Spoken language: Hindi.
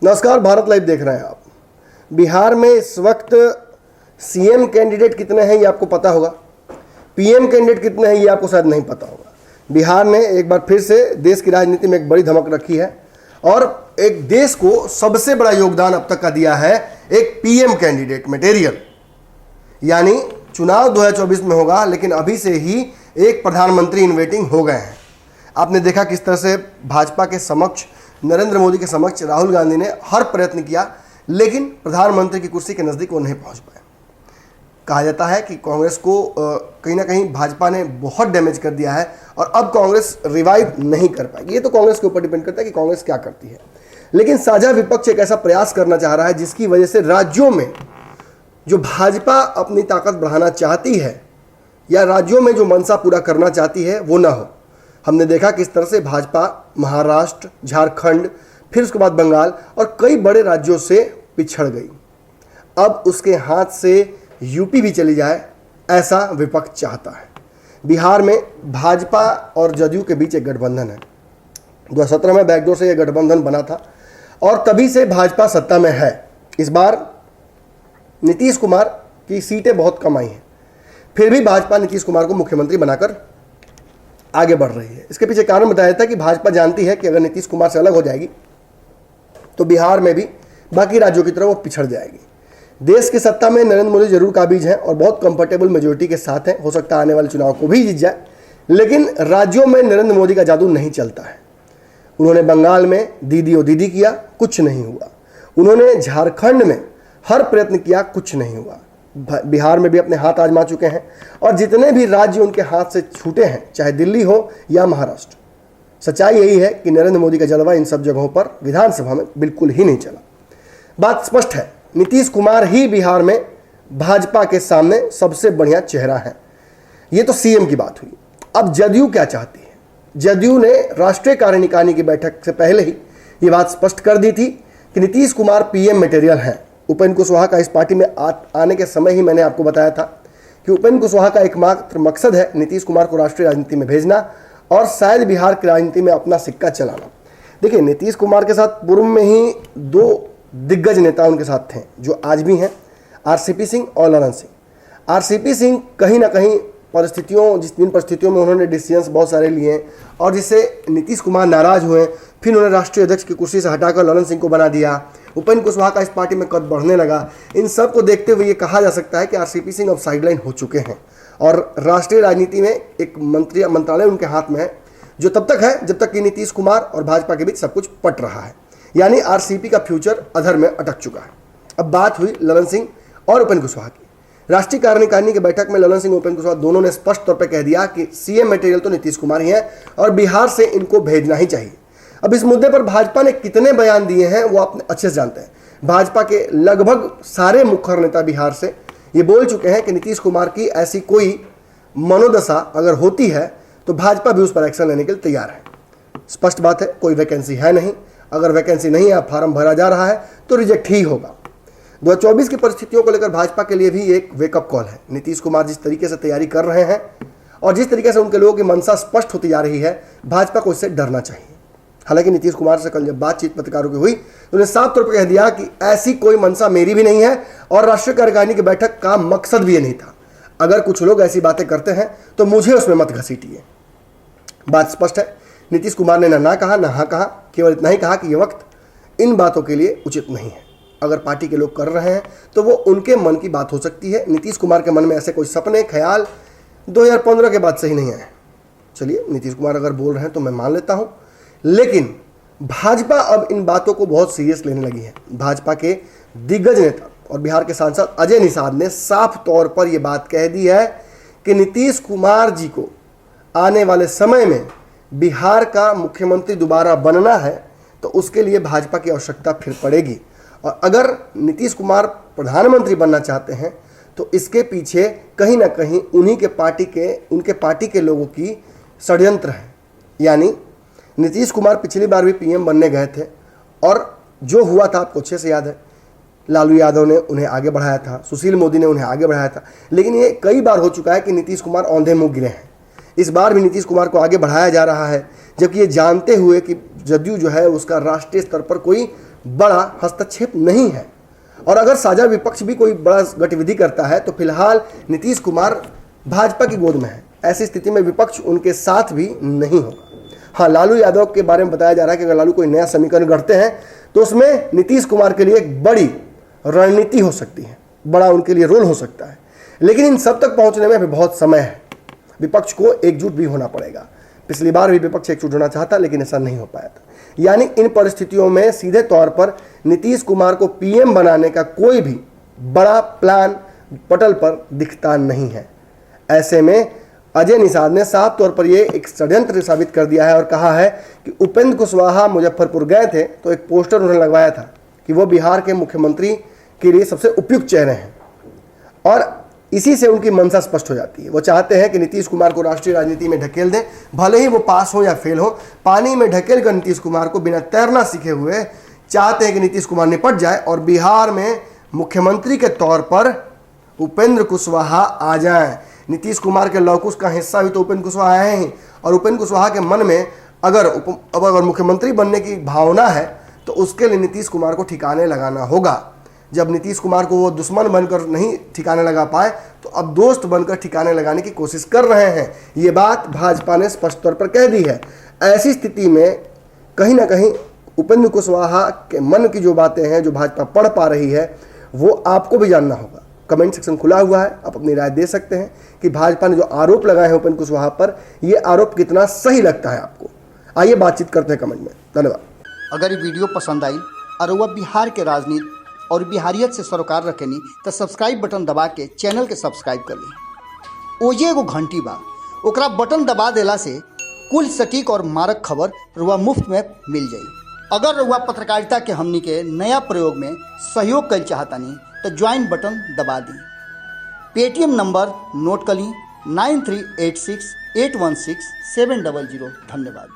नमस्कार, भारत लाइव देख रहे हैं आप। बिहार में इस वक्त सीएम कैंडिडेट कितने हैं ये आपको पता होगा, पीएम कैंडिडेट कितने हैं ये आपको शायद नहीं पता होगा। बिहार ने एक बार फिर से देश की राजनीति में एक बड़ी धमक रखी है और एक देश को सबसे बड़ा योगदान अब तक का दिया है एक पीएम कैंडिडेट मटेरियल। यानी चुनाव 2024 में होगा, लेकिन अभी से ही एक प्रधानमंत्री इन वेटिंग हो गए हैं। आपने देखा किस तरह से भाजपा के समक्ष, नरेंद्र मोदी के समक्ष राहुल गांधी ने हर प्रयत्न किया, लेकिन प्रधानमंत्री की कुर्सी के नज़दीक वो नहीं पहुंच पाए। कहा जाता है कि कांग्रेस को कहीं ना कहीं भाजपा ने बहुत डैमेज कर दिया है और अब कांग्रेस रिवाइव नहीं कर पाएगी। ये तो कांग्रेस के ऊपर डिपेंड करता है कि कांग्रेस क्या करती है, लेकिन साझा विपक्ष एक ऐसा प्रयास करना चाह रहा है जिसकी वजह से राज्यों में जो भाजपा अपनी ताकत बढ़ाना चाहती है या राज्यों में जो मंशा पूरा करना चाहती है वो ना हो। हमने देखा किस तरह से भाजपा महाराष्ट्र, झारखंड, फिर उसके बाद बंगाल और कई बड़े राज्यों से पिछड़ गई। अब उसके हाथ से यूपी भी चली जाए, ऐसा विपक्ष चाहता है। बिहार में भाजपा और जदयू के बीच एक गठबंधन है। 2017 में बैकडोर से यह गठबंधन बना था और तभी से भाजपा सत्ता में है। इस बार नीतीश कुमार की सीटें बहुत कम आई हैं, फिर भी भाजपा नीतीश कुमार को मुख्यमंत्री बनाकर आगे बढ़ रही है। इसके पीछे कारण बताया था कि भाजपा जानती है कि अगर नीतीश कुमार से अलग हो जाएगी तो बिहार में भी बाकी राज्यों की तरह वो पिछड़ जाएगी। देश की सत्ता में नरेंद्र मोदी जरूर काबिज हैं और बहुत कंफर्टेबल मेजोरिटी के साथ हैं, हो सकता है आने वाले चुनाव को भी जीत जाए, लेकिन राज्यों में नरेंद्र मोदी का जादू नहीं चलता है। उन्होंने बंगाल में दीदी ओ दीदी किया, कुछ नहीं हुआ। उन्होंने झारखंड में हर प्रयत्न किया, कुछ नहीं हुआ। बिहार में भी अपने हाथ आजमा चुके हैं और जितने भी राज्य उनके हाथ से छूटे हैं, चाहे दिल्ली हो या महाराष्ट्र, सच्चाई यही है कि नरेंद्र मोदी का जलवा इन सब जगहों पर विधानसभा में बिल्कुल ही नहीं चला। बात स्पष्ट है, नीतीश कुमार ही बिहार में भाजपा के सामने सबसे बढ़िया चेहरा है। ये तो सीएम की बात हुई। अब जदयू क्या चाहती है? जदयू ने राष्ट्रीय कार्यकारिणी की बैठक से पहले ही ये बात स्पष्ट कर दी थी कि नीतीश कुमार पीएम मटेरियल हैं। उपेंद्र कुशवाहा का इस पार्टी में आने के समय ही मैंने आपको बताया था कि उपेंद्र कुशवाहा का एकमात्र मकसद है नीतीश कुमार को राष्ट्रीय राजनीति में भेजना और शायद बिहार की राजनीति में अपना सिक्का चलाना। देखिए, नीतीश कुमार के साथ पूर्व में ही दो दिग्गज नेता उनके साथ थे जो आज भी हैं, आरसीपी सिंह और ललन सिंह। आरसीपी सिंह कहीं ना कहीं जिन परिस्थितियों में उन्होंने डिसीजंस बहुत सारे लिए और जिससे नीतीश कुमार नाराज हुए, फिर उन्होंने राष्ट्रीय अध्यक्ष की कुर्सी से हटाकर ललन सिंह को बना दिया। उपेंद्र कुशवाहा का इस पार्टी में कद बढ़ने लगा। इन सब को देखते हुए ये कहा जा सकता है कि आरसीपी सिंह अब साइडलाइन हो चुके हैं और राष्ट्रीय राजनीति में एक मंत्रालय उनके हाथ में है, जो तब तक है जब तक कि नीतीश कुमार और भाजपा के बीच सब कुछ पट रहा है। यानी आरसीपी का फ्यूचर अधर में अटक चुका है। अब बात हुई ललन सिंह और उपेंद्र कुशवाहा की। राष्ट्रीय कार्यकारिणी की बैठक में ललन सिंह और उपेंद्र कुशवाहा दोनों ने स्पष्ट तौर पर कह दिया कि सीएम मटेरियल तो नीतीश कुमार ही है और बिहार से इनको भेजना ही चाहिए। अब इस मुद्दे पर भाजपा ने कितने बयान दिए हैं वो आप अच्छे से जानते हैं। भाजपा के लगभग सारे मुखर नेता बिहार से ये बोल चुके हैं कि नीतीश कुमार की ऐसी कोई मनोदशा अगर होती है तो भाजपा भी उस पर एक्शन लेने के लिए तैयार है। स्पष्ट बात है, कोई वैकेंसी है नहीं। अगर वैकेंसी नहीं है, फॉर्म भरा जा रहा है तो रिजेक्ट ही होगा। 2024 की परिस्थितियों को लेकर भाजपा के लिए भी एक वेकअप कॉल है। नीतीश कुमार जिस तरीके से तैयारी कर रहे हैं और जिस तरीके से उनके लोगों की मंशा स्पष्ट होती जा रही है, भाजपा को इससे डरना चाहिए। हालांकि नीतीश कुमार से कल जब बातचीत पत्रकारों की हुई तो उन्होंने साफ तौर पर कह दिया कि ऐसी कोई मंशा मेरी भी नहीं है और राष्ट्रीय कार्यकारिणी की बैठक का मकसद भी ये नहीं था। अगर कुछ लोग ऐसी बातें करते हैं तो मुझे उसमें मत घसीटिए। बात स्पष्ट है, नीतीश कुमार ने ना कहा ना हाँ कहा, केवल इतना ही कहा कि ये वक्त इन बातों के लिए उचित नहीं है। अगर पार्टी के लोग कर रहे हैं तो वो उनके मन की बात हो सकती है। नीतीश कुमार के मन में ऐसे कोई सपने, ख्याल 2015 के बाद से ही नहीं आए। चलिए, नीतीश कुमार अगर बोल रहे हैं तो मैं मान लेता हूँ, लेकिन भाजपा अब इन बातों को बहुत सीरियस लेने लगी है। भाजपा के दिग्गज नेता और बिहार के सांसद अजय निषाद ने साफ तौर पर यह बात कह दी है कि नीतीश कुमार जी को आने वाले समय में बिहार का मुख्यमंत्री दोबारा बनना है तो उसके लिए भाजपा की आवश्यकता फिर पड़ेगी और अगर नीतीश कुमार प्रधानमंत्री बनना चाहते हैं तो इसके पीछे कहीं ना कहीं उनके पार्टी के लोगों की षड्यंत्र है। यानी नीतीश कुमार पिछली बार भी पीएम बनने गए थे और जो हुआ था आपको अच्छे से याद है। लालू यादव ने उन्हें आगे बढ़ाया था, सुशील मोदी ने उन्हें आगे बढ़ाया था, लेकिन ये कई बार हो चुका है कि नीतीश कुमार औंधे मुंह गिरे हैं। इस बार भी नीतीश कुमार को आगे बढ़ाया जा रहा है, जबकि ये जानते हुए कि जदयू जो है उसका राष्ट्रीय स्तर पर कोई बड़ा हस्तक्षेप नहीं है। और अगर साझा विपक्ष भी कोई बड़ा गतिविधि करता है तो फिलहाल नीतीश कुमार भाजपा की गोद में है। ऐसी स्थिति में विपक्ष उनके साथ भी नहीं होगा। हाँ, लालू यादव के बारे में बताया जा रहा है कि अगर लालू कोई नया समीकरण गढ़ते हैं तो उसमें नीतीश कुमार के लिए एक बड़ी रणनीति हो सकती है, बड़ा उनके लिए रोल हो सकता है। लेकिन इन सब तक पहुंचने में अभी बहुत समय है। विपक्ष को एकजुट भी होना पड़ेगा। पिछली बार भी विपक्ष एकजुट होना चाहता लेकिन ऐसा नहीं हो पाया था। यानी इन परिस्थितियों में सीधे तौर पर नीतीश कुमार को पीएम बनाने का कोई भी बड़ा प्लान पटल पर दिखता नहीं है। ऐसे में अजय निषाद ने साफ तौर पर यह एक षड्यंत्र साबित कर दिया है और कहा है कि उपेंद्र कुशवाहा मुजफ्फरपुर गए थे तो एक पोस्टर उन्होंने लगवाया था कि वो बिहार के मुख्यमंत्री के लिए सबसे उपयुक्त चेहरे हैं और इसी से उनकी मंशा स्पष्ट हो जाती है। वो चाहते हैं कि नीतीश कुमार को राष्ट्रीय राजनीति में ढकेल दें, भले ही वो पास हो या फेल हो। पानी में ढकेल कर नीतीश कुमार को बिना तैरना सीखे हुए चाहते हैं कि नीतीश कुमार निपट जाए और बिहार में मुख्यमंत्री के तौर पर उपेंद्र कुशवाहा आ जाएं। नीतीश कुमार के लौकुश का हिस्सा भी तो उपेंद्र कुशवाहा है ही और उपेंद्र कुशवाहा के मन में अगर मुख्यमंत्री बनने की भावना है तो उसके लिए नीतीश कुमार को ठिकाने लगाना होगा। जब नीतीश कुमार को वो दुश्मन बनकर नहीं ठिकाने लगा पाए तो अब दोस्त बनकर ठिकाने लगाने की कोशिश कर रहे हैं। ये बात भाजपा ने स्पष्ट तौर पर कह दी है। ऐसी स्थिति में कहीं ना कहीं उपेंद्र कुशवाहा के मन की जो बातें हैं, जो भाजपा पढ़ पा रही है, वो आपको भी जानना होगा। कमेंट सेक्शन खुला हुआ है, आप अपनी राय दे सकते हैं कि भाजपा ने जो आरोप लगाए हैं उपेंद्र कुशवाहा पर, ये आरोप कितना सही लगता है आपको। आइए बातचीत करते हैं कमेंट में। धन्यवाद। अगर ये वीडियो पसंद आई और वह बिहार के राजनीति और बिहारियत से सरोकार रखेनी तो सब्सक्राइब बटन दबा के चैनल के सब्सक्राइब कर ली। ओजे एगो घंटी बा, ओकरा बटन दबा देला से कुल सटीक और मारक खबर रुआ मुफ्त में मिल जाई। अगर रुआ पत्रकारिता के हमनी के नया प्रयोग में सहयोग कर चाहतानी तो ज्वाइन बटन दबा दी। पेटीएम नंबर नोट कर ली 9386816700। धन्यवाद।